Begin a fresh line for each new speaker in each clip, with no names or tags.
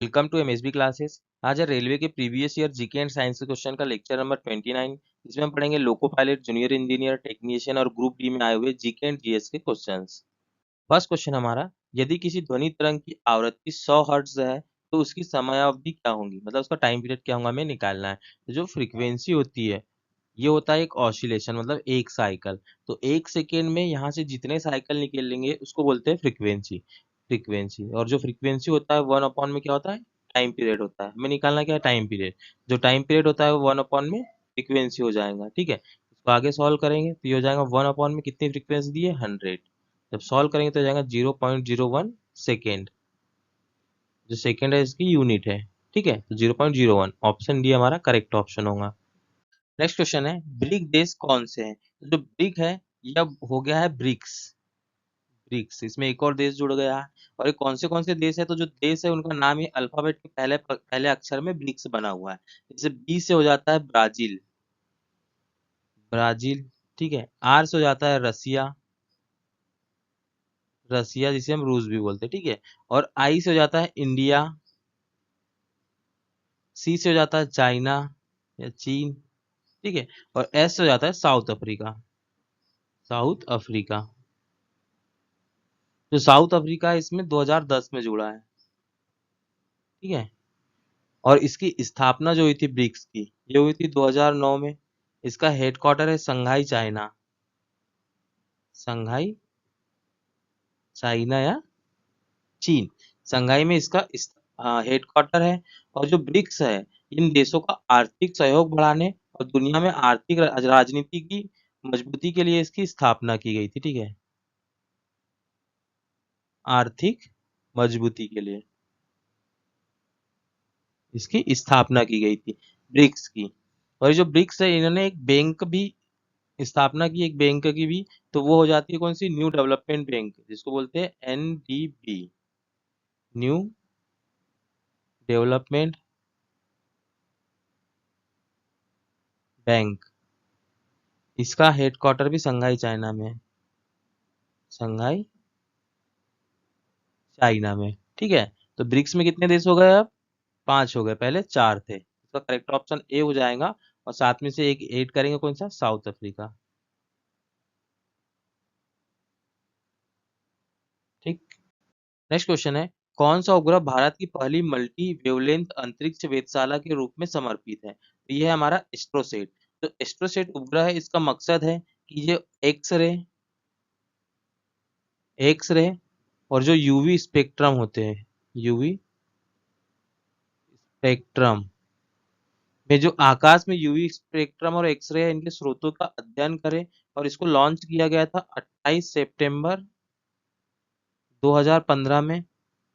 Welcome to MSB classes. आज है railway के previous year GK and science के क्वेश्चन का लेक्चर नंबर 29। इसमें हम पढ़ेंगे loco pilot, junior engineer, technician और ग्रुप डी में आए हुए जीके एंड जीएस के क्वेश्चंस। फर्स्ट क्वेश्चन हमारा, यदि किसी ध्वनि तरंग की आवृत्ति 100 हर्ट्ज है तो उसकी समयावधि क्या होगी, मतलब उसका टाइम पीरियड क्या होगा हमें निकालना है। तो जो फ्रीक्वेंसी होती है ये होता है एक ऑसिलेशन, मतलब एक साइकिल। तो एक सेकेंड में यहाँ से जितने साइकिल निकलेंगे उसको बोलते हैं फ्रीक्वेंसी। और जो फ्रीक्वेंसी होता है 1 अपॉन में क्या होता है, टाइम पीरियड होता है। हमें निकालना क्या है, टाइम पीरियड। जो टाइम पीरियड होता है वो 1 अपॉन में फ्रीक्वेंसी हो जाएगा। ठीक है, इसको आगे सॉल्व करेंगे तो ये हो जाएगा 1 अपॉन में कितनी फ्रीक्वेंसी दी है, 100। जब सॉल्व करेंगे तो हो जाएगा 0.01 सेकेंड। जो सेकेंड है इसकी यूनिट है। ठीक है, तो 0.01 ऑप्शन डी हमारा करेक्ट ऑप्शन होगा। नेक्स्ट क्वेश्चन है, ब्रिक देश कौन से हैं। तो जो ब्रिक है यह हो गया है ब्रिक्स। इसमें एक और देश जुड़ गया है। और ये कौन से देश है, तो जो देश है उनका नाम ही अल्फाबेट के पहले अक्षर में ब्रिक्स बना हुआ है। जैसे बी से हो जाता है ब्राजील। ठीक है, आर से हो जाता है रसिया जिसे हम रूस भी बोलते हैं। ठीक है, और आई से हो जाता है इंडिया। सी से हो जाता है चाइना या चीन। ठीक है, और एस से हो जाता है साउथ अफ्रीका। जो साउथ अफ्रीका है इसमें 2010 में जुड़ा है। ठीक है, और इसकी स्थापना जो हुई थी ब्रिक्स की, ये हुई थी 2009 में। इसका हेडक्वार्टर है संघाई चाइना या चीन। संघाई में इसका हेडक्वार्टर है। और जो ब्रिक्स है इन देशों का आर्थिक सहयोग बढ़ाने और दुनिया में आर्थिक राजनीति की मजबूती के लिए इसकी स्थापना की गई थी। ठीक है, आर्थिक मजबूती के लिए इसकी स्थापना की गई थी ब्रिक्स की। और जो ब्रिक्स है इन्होंने एक बैंक भी स्थापना की, एक बैंक की भी। तो वो हो जाती है कौन सी, न्यू डेवलपमेंट बैंक, जिसको बोलते हैं एनडीबी, न्यू डेवलपमेंट बैंक। इसका हेडक्वार्टर भी संघाई चाइना में है, संघाई चाइना में। ठीक है, तो ब्रिक्स में कितने देश हो गए अब, 5 हो गए, पहले 4 थे। इसका करेक्ट ऑप्शन ए हो जाएगा। और साथ में से एक ऐड करेंगे, कौन सा, साउथ अफ्रीका। ठीक, नेक्स्ट क्वेश्चन है, कौन सा उपग्रह भारत की पहली मल्टी वेवलेंथ अंतरिक्ष वेधशाला के रूप में समर्पित है। तो ये है हमारा एस्ट्रोसेट। तो एस्ट्रोसेट उपग्रह है, इसका मकसद है कि ये एक्स रे और जो यूवी स्पेक्ट्रम होते हैं, यूवी स्पेक्ट्रम में जो आकाश में यूवी स्पेक्ट्रम और एक्सरे है इनके स्रोतों का अध्ययन करे। और इसको लॉन्च किया गया था 28 सितंबर 2015 में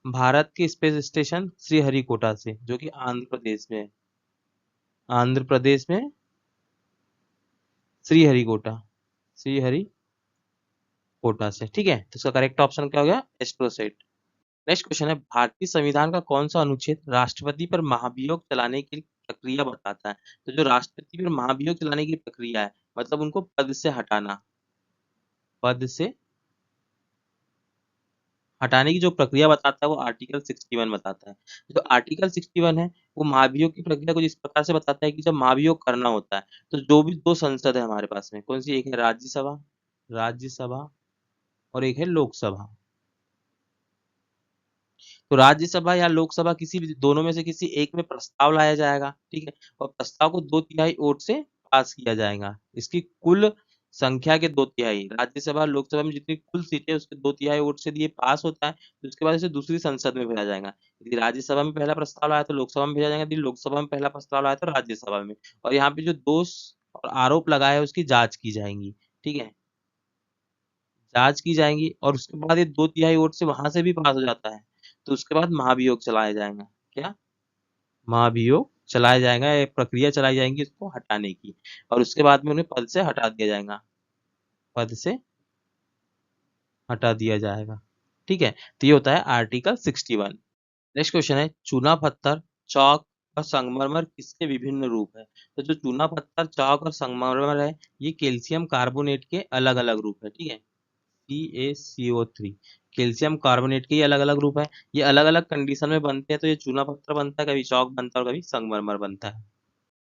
भारत के स्पेस स्टेशन श्रीहरिकोटा से, जो कि आंध्र प्रदेश में है। आंध्र प्रदेश में श्रीहरिकोटा, श्रीहरिकोटा से। ठीक है, तो इसका करेक्ट ऑप्शन क्या हो गया, एस्ट्रोसेट। नेक्स्ट क्वेश्चन है, भारतीय संविधान का कौन सा अनुच्छेद राष्ट्रपति पर महाभियोग चलाने की प्रक्रिया बताता है। तो जो राष्ट्रपति पर महाभियोग चलाने की प्रक्रिया है, मतलब उनको पद से हटाना, पद से हटाने की जो प्रक्रिया बताता है वो आर्टिकल 61 बताता है। जो आर्टिकल 61 है वो महाभियोग की प्रक्रिया को इस प्रकार से बताता है कि जब महाभियोग करना होता है तो जो भी दो संसद है हमारे पास में, कौन सी, एक है राज्यसभा और एक है लोकसभा। तो राज्यसभा या लोकसभा किसी भी दोनों में से किसी एक में प्रस्ताव लाया जाएगा। ठीक है, और प्रस्ताव को 2/3 वोट से पास किया जाएगा। इसकी कुल संख्या के 2/3, राज्यसभा लोकसभा में जितनी कुल सीटें उसके 2/3 वोट से दिए पास होता है। तो उसके बाद इसे दूसरी संसद में भेजा जाएगा। यदि राज्यसभा में पहला प्रस्ताव आया तो लोकसभा में भेजा जाएगा, यदि लोकसभा में पहला प्रस्ताव आया तो राज्यसभा में। और यहाँ पे जो दोष और आरोप लगाए है उसकी जांच की जाएंगी। ठीक है, जांच की जाएंगी और उसके बाद ये 2/3 वोट से वहां से भी पास हो जाता है तो उसके बाद महाभियोग चलाया जाएगा। क्या, महाभियोग चलाया जाएगा, एक प्रक्रिया चलाई जाएंगी इसको हटाने की। और उसके बाद में उन्हें पद से हटा दिया जाएगा, पद से हटा दिया जाएगा। ठीक है, तो ये होता है आर्टिकल 61। नेक्स्ट क्वेश्चन है, चूना पत्थर, चौक और संगमरमर किसके विभिन्न रूप है। तो जो चूना पत्थर, चौक और संगमरमर है ये कैल्शियम कार्बोनेट के अलग अलग रूप है। ठीक है, CaCO3 कैल्शियम कार्बोनेट के ये अलग अलग रूप है, ये अलग अलग कंडीशन में बनते हैं, तो ये चूना पत्थर बनता है, कभी चौक बनता है और कभी संगमरमर बनता है।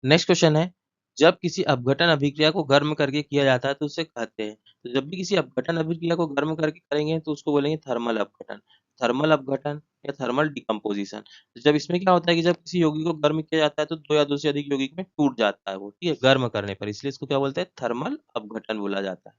नेक्स्ट क्वेश्चन है, जब किसी अपघटन अभिक्रिया को गर्म करके किया जाता है तो उसे कहते हैं, तो जब भी किसी अपघटन अभिक्रिया को गर्म करके करेंगे तो उसको बोलेंगे थर्मल अपघटन, थर्मल अपघटन या थर्मल डिकम्पोजिशन। जब इसमें क्या होता है कि जब किसी यौगिक को गर्म किया जाता है तो दो या दो से अधिक यौगिक में टूट जाता है वो, ठीक है, गर्म करने पर, इसलिए इसको क्या बोलते हैं, थर्मल अपघटन बोला जाता है।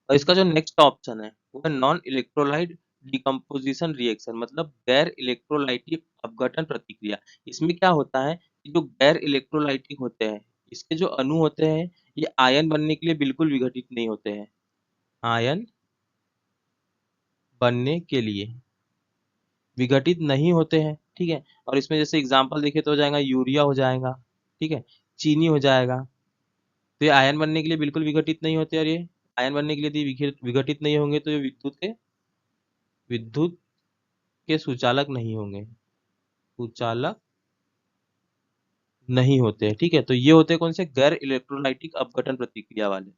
और इसका जो नेक्स्ट ऑप्शन है वो है नॉन इलेक्ट्रोलाइट डिकम्पोजिशन रिएक्शन, मतलब गैर इलेक्ट्रोलाइटिक अपघटन प्रतिक्रिया। इसमें क्या होता है कि जो गैर इलेक्ट्रोलाइटिक होते हैं, इसके जो अणु होते हैं, ये आयन बनने के लिए बिल्कुल विघटित नहीं होते हैं, आयन बनने के लिए विघटित नहीं होते हैं, ठीक है। और इसमें जैसे एग्जांपल देखें तो हो जाएगा यूरिया हो जाएगा, ठीक है, चीनी हो जाएगा। तो ये आयन बनने के लिए बिल्कुल विघटित नहीं होते, और ये आयन बनने के लिए यदि विघटित नहीं होंगे तो ये विद्युत के सुचालक नहीं होंगे, सुचालक नहीं होते हैं, ठीक है। तो ये होते हैं कौन से, गैर इलेक्ट्रोलाइटिक अपघटन प्रतिक्रिया वाले।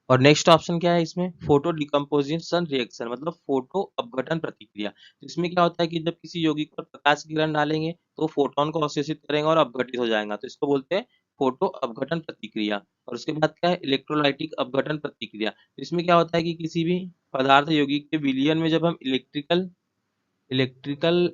और नेक्स्ट ऑप्शन क्या है इसमें, फोटो डिकम्पोजिशन रिएक्शन, मतलब फोटो अपघटन प्रतिक्रिया। तो इसमें क्या होता है कि जब किसी यौगिक पर प्रकाश की किरण डालेंगे तो फोटोन को अवशोषित करेंगे और अपघटित हो जाएगा, तो इसको बोलते हैं फोटो अपघटन प्रतिक्रिया। और उसके बाद क्या है, इलेक्ट्रोलाइटिक अपघटन प्रतिक्रिया। तो इसमें क्या होता है कि किसी भी पदार्थ यौगिक के विलयन में जब हम इलेक्ट्रिकल इलेक्ट्रिकल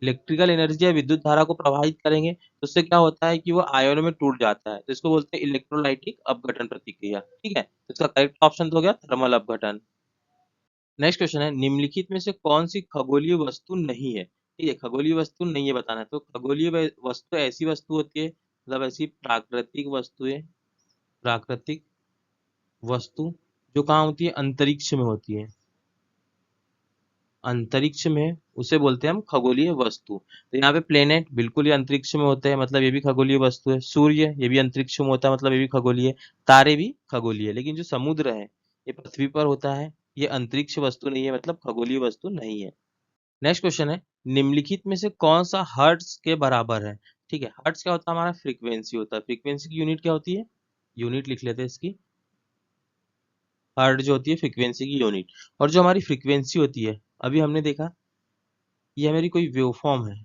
इलेक्ट्रिकल एनर्जी या विद्युत धारा को प्रवाहित करेंगे तो उससे क्या होता है कि वो आयनों में टूट जाता है, तो इसको बोलते हैं इलेक्ट्रोलाइटिक अपघटन प्रतिक्रिया, ठीक है। तो इसका करेक्ट ऑप्शन तो हो गया थर्मल अपघटन। नेक्स्ट क्वेश्चन है, निम्नलिखित में से कौन सी खगोलीय वस्तु नहीं है, ठीक है, खगोलीय वस्तु नहीं है बताना है। तो खगोलीय वस्तु ऐसी वस्तु होती है, मतलब ऐसी प्राकृतिक वस्तु जो कहाँ होती है, अंतरिक्ष में होती है, अंतरिक्ष में, उसे बोलते हैं हम खगोलीय वस्तु। तो यहाँ पे प्लेनेट बिल्कुल ही अंतरिक्ष में होते हैं, मतलब ये भी खगोलीय वस्तु है। सूर्य ये भी अंतरिक्ष में होता है, मतलब ये भी खगोलीय। तारे भी खगोलीय है, लेकिन जो समुद्र है ये पृथ्वी पर होता है, ये अंतरिक्ष वस्तु नहीं है, मतलब खगोलीय वस्तु नहीं है। नेक्स्ट क्वेश्चन है, निम्नलिखित में से कौन सा हर्ट्ज के बराबर है, ठीक है। हर्ट्ज क्या होता है, हमारा फ्रीक्वेंसी होता है। फ्रीक्वेंसी की यूनिट क्या होती है, यूनिट लिख लेते हैं इसकी, हर्ट्ज जो होती है फ्रीक्वेंसी की यूनिट। और जो हमारी फ्रीक्वेंसी होती है, अभी हमने देखा ये हमारी कोई वेवफॉर्म है,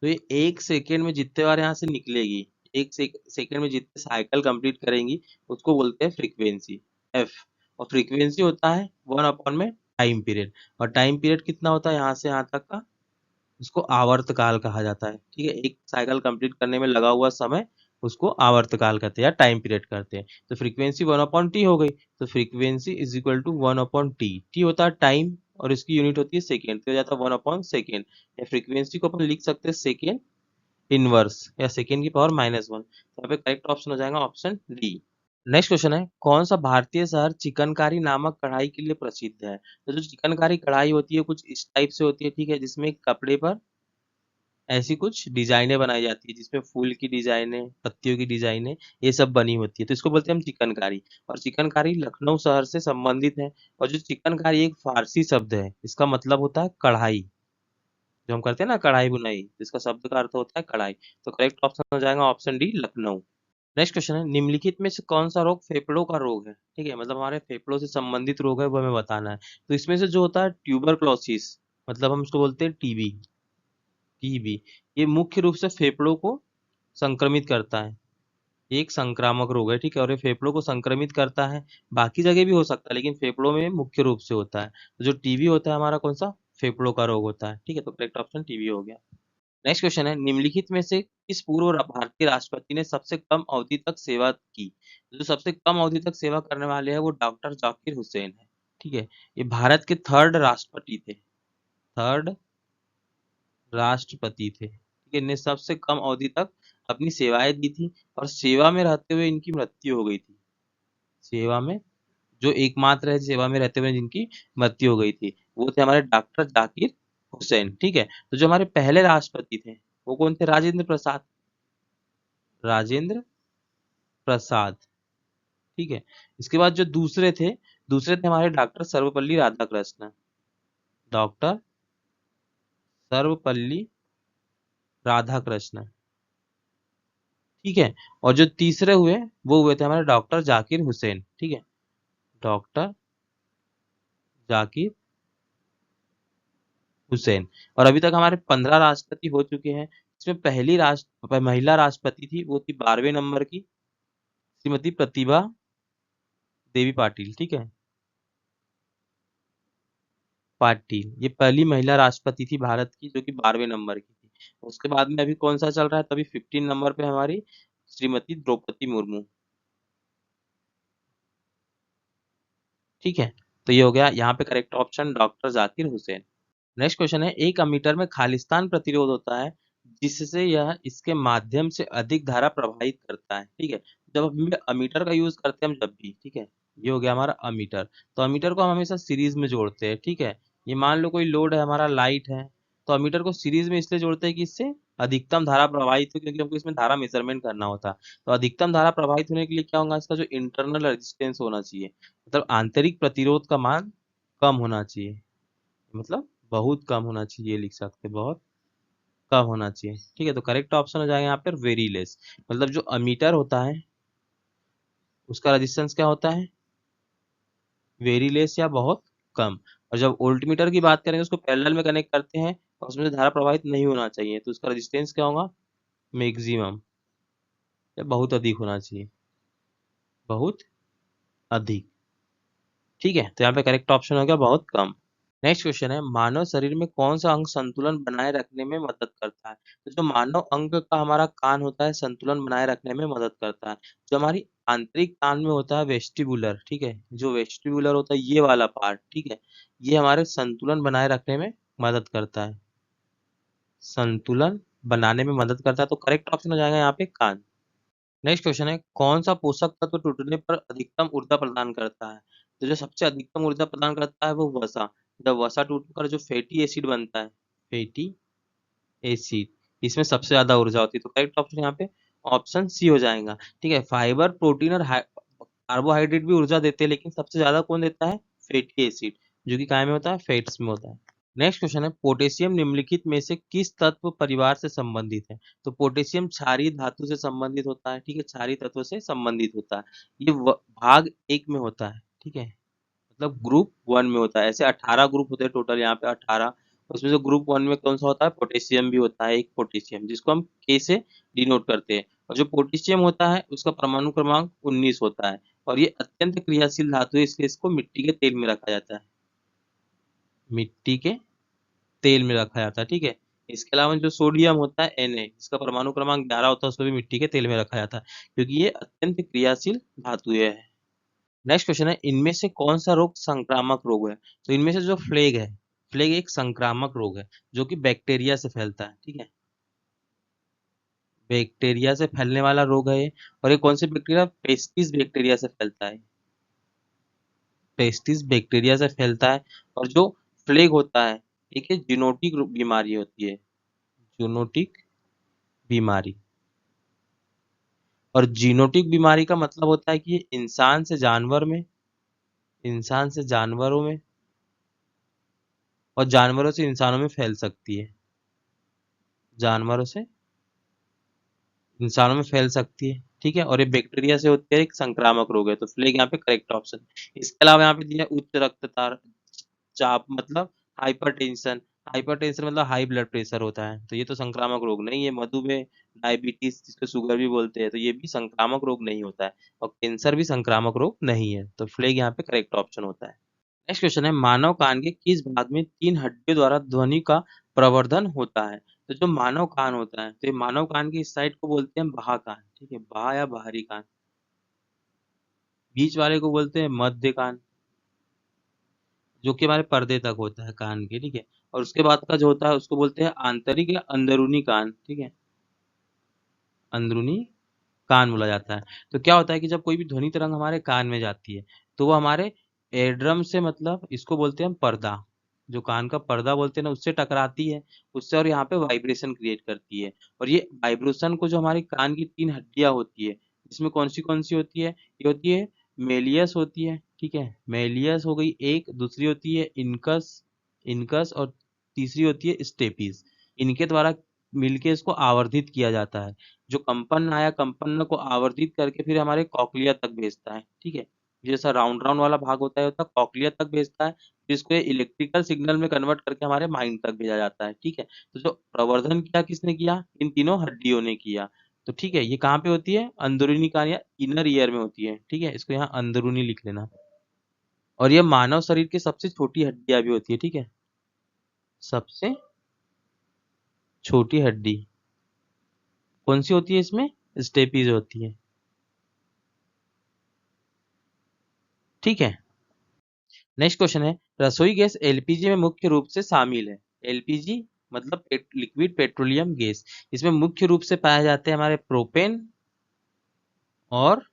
तो ये 1 सेकंड में जितने बार यहाँ से निकलेगी, 1 सेकंड में जितने साइकिल कंप्लीट करेंगी, उसको बोलते हैं फ्रीक्वेंसी, एफ। और फ्रीक्वेंसी होता है 1 में टाइम पीरियड, और टाइम पीरियड कितना होता है यहाँ से यहाँ तक का, उसको आवर्तकाल कहा जाता है, ठीक है। एक साइकिल कंप्लीट करने में लगा हुआ समय उसको आवर्तकाल कहते हैं या टाइम पीरियड कहते हैं। तो फ्रीक्वेंसी 1/t हो गई, तो frequency is equal to 1/t। T होता है टाइम और इसकी यूनिट होती है सेकेंड, तो हो जाता है 1/सेकेंड। या फ्रीक्वेंसी को अपन लिख सकते हैं सेकेंड इनवर्स या सेकेंड की पावर -1। तो यहाँ पे करेक्ट ऑप्शन हो जाएगा ऑप्शन डी। नेक्स्ट क्वेश्चन है, कौन सा भारतीय शहर चिकनकारी नामक कढ़ाई के लिए प्रसिद्ध है। तो जो चिकनकारी कढ़ाई होती है कुछ इस टाइप से होती है, ठीक है, जिसमें कपड़े पर ऐसी कुछ डिजाइनें बनाई जाती है, जिसमें फूल की डिजाइनें, पत्तियों की डिजाइनें, ये सब बनी होती है, तो इसको बोलते हैं हम चिकनकारी। और चिकनकारी लखनऊ शहर से संबंधित है। और जो चिकनकारी एक फारसी शब्द है, इसका मतलब होता है कढ़ाई, जो हम करते हैं ना कढ़ाई बुनाई, इसका शब्द का अर्थ होता है कढ़ाई। तो करेक्ट ऑप्शन हो जाएगा option D, Lucknow. Next question है, निम्नलिखित में से कौन सा रोग फेफड़ों का रोग है, ठीक है, मतलब हमारे फेफड़ों से संबंधित रोग है, वो हमें बताना है। तो इसमें से जो होता है ट्यूबरक्लोसिस, मतलब हम इसको बोलते हैं टीबी, टीबी, ये मुख्य रूप से फेफड़ों को संक्रमित करता है, ये एक संक्रामक रोग है, ठीक है, और ये फेफड़ों को संक्रमित करता है। बाकी जगह भी हो सकता है लेकिन फेफड़ों में मुख्य रूप से होता है। तो जो टीबी होता है हमारा कौन सा, फेफड़ों का रोग होता है, ठीक है, तो करेक्ट ऑप्शन टीबी हो गया। नेक्स्ट क्वेश्चन है, निम्नलिखित में से किस पूर्व भारतीय राष्ट्रपति ने सबसे कम अवधि तक सेवा की। जो सबसे कम अवधि तक सेवा करने वाले हैं वो डॉक्टर जाकिर हुसैन है, ठीक है। ये भारत के थर्ड राष्ट्रपति थे, थर्ड राष्ट्रपति थे, ठीक है। इन्हें सबसे कम अवधि तक अपनी सेवाएं दी थी और सेवा में रहते हुए इनकी मृत्यु हो गई थी। सेवा में, जो एकमात्र है सेवा में रहते हुए जिनकी मृत्यु हो गई थी, वो थे हमारे डॉक्टर जाकिर हुसैन, ठीक है। तो जो हमारे पहले राष्ट्रपति थे वो कौन थे, राजेंद्र प्रसाद, राजेंद्र प्रसाद, ठीक है। इसके बाद जो दूसरे थे हमारे डॉक्टर सर्वपल्ली राधाकृष्णन, डॉक्टर सर्वपल्ली राधाकृष्णन, ठीक है। और जो तीसरे हुए वो हुए थे हमारे डॉक्टर जाकिर हुसैन, ठीक है, डॉक्टर जाकिर हुसैन। और अभी तक हमारे 15 राष्ट्रपति हो चुके हैं। इसमें पहली महिला राष्ट्रपति थी, वो थी 12वें नंबर की, श्रीमती प्रतिभा देवी पाटिल। ठीक है, पाटिल ये पहली महिला राष्ट्रपति थी भारत की, जो कि 12वें नंबर की थी। उसके बाद में अभी कौन सा चल रहा है, तभी 15 नंबर पे हमारी श्रीमती द्रौपदी मुर्मू। ठीक है, तो ये हो गया यहाँ पे correct option doctor Zakir Hussain. Next question है, एक अमीटर में खालिस्तान प्रतिरोध होता है जिससे यह इसके माध्यम से अधिक धारा प्रवाहित करता है। ठीक है, जब हम अमीटर का यूज करते हैं हम जब भी, ठीक है, ये हो गया हमारा अमीटर। तो अमीटर को हम हमेशा सीरीज में जोड़ते हैं। ठीक है, ये मान लो कोई लोड है हमारा, लाइट है, तो अमीटर को सीरीज में इसलिए जोड़ते हैं कि इससे अधिकतम धारा प्रवाहित हो, क्योंकि हमको इसमें धारा मेजरमेंट करना होता है। तो अधिकतम धारा प्रवाहित होने के लिए क्या होगा, इसका जो इंटरनल रेजिस्टेंस होना चाहिए, मतलब आंतरिक प्रतिरोध का मान कम होना चाहिए, मतलब बहुत कम होना चाहिए, ये लिख सकते हैं, बहुत कम होना चाहिए। ठीक है, तो करेक्ट ऑप्शन हो जाएगा यहाँ पर वेरी लेस। मतलब जो अमीटर होता है उसका रेजिस्टेंस क्या होता है, वेरी लेस या बहुत कम। और जब वोल्टमीटर की बात करेंगे उसको पैरेलल में कनेक्ट करते हैं और उसमें से धारा प्रवाहित नहीं होना चाहिए, तो उसका रेजिस्टेंस क्या होगा, मैक्सिमम, या बहुत अधिक होना चाहिए, बहुत अधिक। ठीक है, तो यहाँ पे करेक्ट ऑप्शन हो गया बहुत कम। नेक्स्ट क्वेश्चन है, मानव शरीर में कौन सा अंग संतुलन बनाए रखने में मदद करता है। तो जो मानव अंग का हमारा कान होता है संतुलन बनाए रखने में मदद करता है। जो हमारी आंतरिक कान में होता है वेस्टिबुलर, ठीक है, जो वेस्टिबुलर होता है ये वाला पार्ट, ठीक है, ये हमारे संतुलन बनाए रखने में मदद करता है, संतुलन बनाने में मदद करता है। तो करेक्ट ऑप्शन हो जाएगा यहाँ पे कान। नेक्स्ट क्वेश्चन है, कौन सा पोषक तत्व टूटने पर अधिकतम ऊर्जा प्रदान करता है। तो जो सबसे अधिकतम ऊर्जा प्रदान करता है वो वसा। जब वसा टूटकर जो फैटी एसिड बनता है, फैटी एसिड, इसमें सबसे ज्यादा ऊर्जा होती है। तो करेक्ट ऑप्शन यहाँ पे ऑप्शन सी हो जाएगा। ठीक है, फाइबर प्रोटीन और कार्बोहाइड्रेट भी ऊर्जा देते हैं, लेकिन सबसे ज्यादा कौन देता है, फैटी एसिड, जो कि काय में होता है, फैट्स में होता है। नेक्स्ट क्वेश्चन है, पोटेशियम निम्नलिखित में से किस तत्व परिवार से संबंधित है। तो पोटेशियम क्षारीय धातु से संबंधित होता है। ठीक है, क्षारीय तत्व से संबंधित होता है। ये भाग एक में होता है। ठीक है, मतलब ग्रुप वन में होता है। ऐसे 18 ग्रुप होते हैं टोटल, यहाँ पे 18। उसमें से ग्रुप वन में कौन सा होता है, पोटेशियम भी होता है, एक पोटेशियम, जिसको हम के से डिनोट करते हैं। और जो पोटेशियम होता है उसका परमाणु क्रमांक 19 होता है, और ये अत्यंत क्रियाशील धातु है, इसलिए इसको मिट्टी के तेल में रखा जाता है, मिट्टी के तेल में रखा जाता है। ठीक है, इसके अलावा जो सोडियम होता है Na, इसका परमाणु क्रमांक 11 होता है, उसको भी मिट्टी के तेल में रखा जाता है, क्योंकि ये अत्यंत क्रियाशील धातु है। नेक्स्ट क्वेश्चन है, इनमें से कौन सा रोग संक्रामक रोग है। तो इनमें से जो फ्लेग है, फ्लेग एक संक्रामक रोग है जो कि बैक्टीरिया से फैलता है। ठीक है, बैक्टीरिया से फैलने वाला रोग है ये। और ये कौन से बैक्टीरिया, पेस्टिस बैक्टीरिया से फैलता है, पेस्टिस बैक्टीरिया से फैलता है। और जो फ्लेग होता है, एक है जूनोटिक बीमारी होती है, जूनोटिक बीमारी। और जीनोटिक बीमारी का मतलब होता है कि ये इंसान से जानवर में, इंसान से जानवरों में, और जानवरों से इंसानों में फैल सकती है, जानवरों से इंसानों में फैल सकती है। ठीक है, और ये बैक्टीरिया से होती है, एक संक्रामक रोग है। तो फ्लेग यहाँ पे करेक्ट ऑप्शन। इसके अलावा यहाँ पे दिया है उच्च रक्तचाप, चाप मतलब हाइपरटेंशन, हाइपरटेंशन मतलब हाई ब्लड प्रेशर होता है, तो ये तो संक्रामक रोग नहीं है। मधुमेह, डायबिटीज जिसको शुगर भी बोलते हैं, तो ये भी संक्रामक रोग नहीं होता है। और कैंसर भी संक्रामक रोग नहीं है, तो फ्लेग यहाँ पे करेक्ट ऑप्शन होता है। नेक्स्ट क्वेश्चन है, मानव कान के किस भाग में 3 हड्डियों द्वारा ध्वनि का प्रवर्धन होता है। तो जो मानव कान होता है, तो ये मानव कान की इस साइड को बोलते हैं बाहा कान। ठीक है, बाहा या बाहरी कान। बीच वाले को बोलते हैं मध्य कान, जो कि हमारे पर्दे तक होता है कान के। ठीक है, और उसके बाद का जो होता है उसको बोलते हैं आंतरिक या अंदरूनी कान। ठीक है, अंदरूनी कान बोला जाता है। तो क्या होता है कि जब कोई भी ध्वनि तरंग हमारे कान में जाती है, तो वो हमारे एयरड्रम से, मतलब इसको बोलते हैं हम पर्दा, जो कान का पर्दा बोलते हैं ना, उससे टकराती है, उससे, और यहाँ पे वाइब्रेशन क्रिएट करती है। और ये वाइब्रेशन को जो हमारी कान की 3 हड्डियां होती है, इसमें कौन सी होती है, ये होती है मेलियस होती है। ठीक है, मेलियस हो गई एक, दूसरी होती है इनकस, इनकस, और तीसरी होती है स्टेपिस। इनके द्वारा मिलके इसको आवर्धित किया जाता है। जो कंपन आया, कंपन को आवर्धित करके फिर हमारे कॉकलिया तक भेजता है। ठीक है, जैसा राउंड राउंड वाला भाग होता है कॉकलिया तक भेजता है। फिर इसको इलेक्ट्रिकल सिग्नल में कन्वर्ट करके हमारे माइंड तक भेजा जाता है। ठीक है, तो जो प्रवर्धन किया किसने किया, इन तीनों हड्डियों ने किया। तो ठीक है, ये कहाँ पे होती है, अंदरूनी कान या इनर ईयर में होती है। ठीक है, इसको यहाँ अंदरूनी लिख लेना। और ये मानव शरीर की सबसे छोटी हड्डियां भी होती है। ठीक है, सबसे छोटी हड्डी कौन सी होती है इसमें, स्टेपीज होती है। ठीक है, नेक्स्ट क्वेश्चन है, रसोई गैस एलपीजी में मुख्य रूप से शामिल है। एलपीजी मतलब लिक्विड पेट्रोलियम गैस, इसमें मुख्य रूप से पाए जाते हैं हमारे प्रोपेन और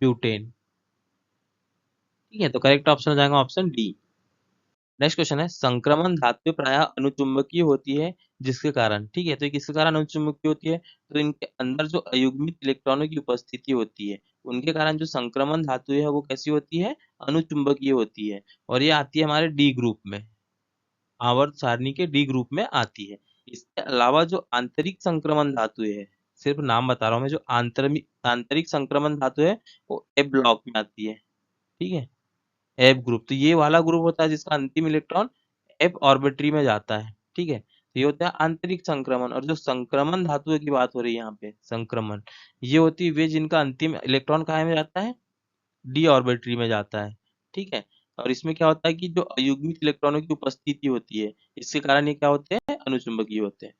ब्यूटेन। ठीक है, तो करेक्ट ऑप्शन हो जाएगा ऑप्शन डी। नेक्स्ट क्वेश्चन है, संक्रमण धातु प्रायः अनुचुंबकीय होती है जिसके कारण। ठीक है, तो ये किसके कारण अनुचुंबकीय होती है, तो इनके अंदर जो अयुग्मित इलेक्ट्रॉनों की उपस्थिति होती है उनके कारण जो संक्रमण धातु है वो कैसी होती है, अनुचुंबकीय होती है। और ये आती है हमारे डी ग्रुप में, आवर्त सारणी के डी ग्रुप में आती है। इसके अलावा जो आंतरिक संक्रमण धातु है, सिर्फ नाम बता रहा हूँ मैं, जो आंतरिक संक्रमण धातु है वो ए ब्लॉक में आती है। ठीक है, एफ ग्रुप, तो ये वाला ग्रुप होता है जिसका अंतिम इलेक्ट्रॉन एफ ऑर्बिटरी में जाता है। ठीक है, तो ये होता है आंतरिक संक्रमण। और जो संक्रमण धातुओं की बात हो रही है यहाँ पे, संक्रमण ये होती है वे जिनका अंतिम इलेक्ट्रॉन कहाँ में जाता है, डी ऑर्बिटरी में जाता है। ठीक है, और इसमें क्या होता है कि जो अयुग्मित इलेक्ट्रॉनों की उपस्थिति होती है इसके कारण ये क्या होते हैं, अनुचुंबकीय होते हैं।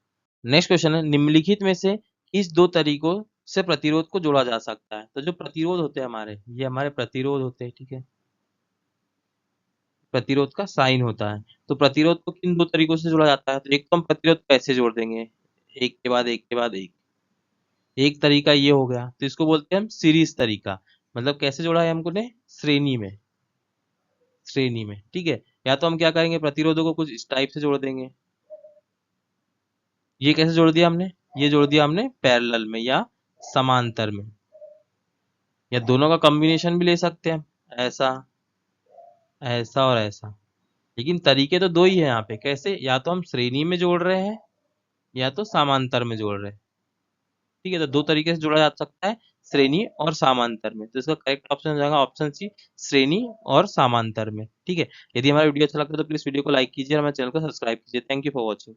नेक्स्ट क्वेश्चन है, निम्नलिखित में से किस दो तरीकों से प्रतिरोध को जोड़ा जा सकता है। तो जो प्रतिरोध होते हैं हमारे, ये हमारे प्रतिरोध होते हैं। ठीक है, प्रतिरोध का साइन होता है। तो प्रतिरोध को किन दो तरीकों से जोड़ा जाता है, तो एक तो हम प्रतिरोध को ऐसे जोड़ देंगे, एक के बाद एक के बाद एक। एक तरीका ये हो गया, तो इसको बोलते हैं हम सीरीज तरीका। मतलब कैसे जोड़ा है हमको ने, श्रेणी में, श्रेणी में। ठीक है, या तो हम क्या करेंगे, प्रतिरोधों को कुछ इस टाइप से जोड़ देंगे। ये कैसे जोड़ दिया हमने, ये जोड़ दिया हमने पैरेलल में या समांतर में, या दोनों का कॉम्बिनेशन भी ले सकते हैं हम, ऐसा, ऐसा और ऐसा। लेकिन तरीके तो दो ही है यहाँ पे, कैसे, या तो हम श्रेणी में जोड़ रहे हैं या तो समांतर में जोड़ रहे हैं। ठीक है, तो दो तरीके से जोड़ा जा सकता है, श्रेणी और समांतर में। तो इसका करेक्ट ऑप्शन हो जाएगा ऑप्शन सी, श्रेणी और समांतर में। ठीक है, यदि हमारा वीडियो अच्छा लगता है तो प्लीज वीडियो को लाइक कीजिए और हमारे चैनल को सब्सक्राइब कीजिए। Thank you for watching.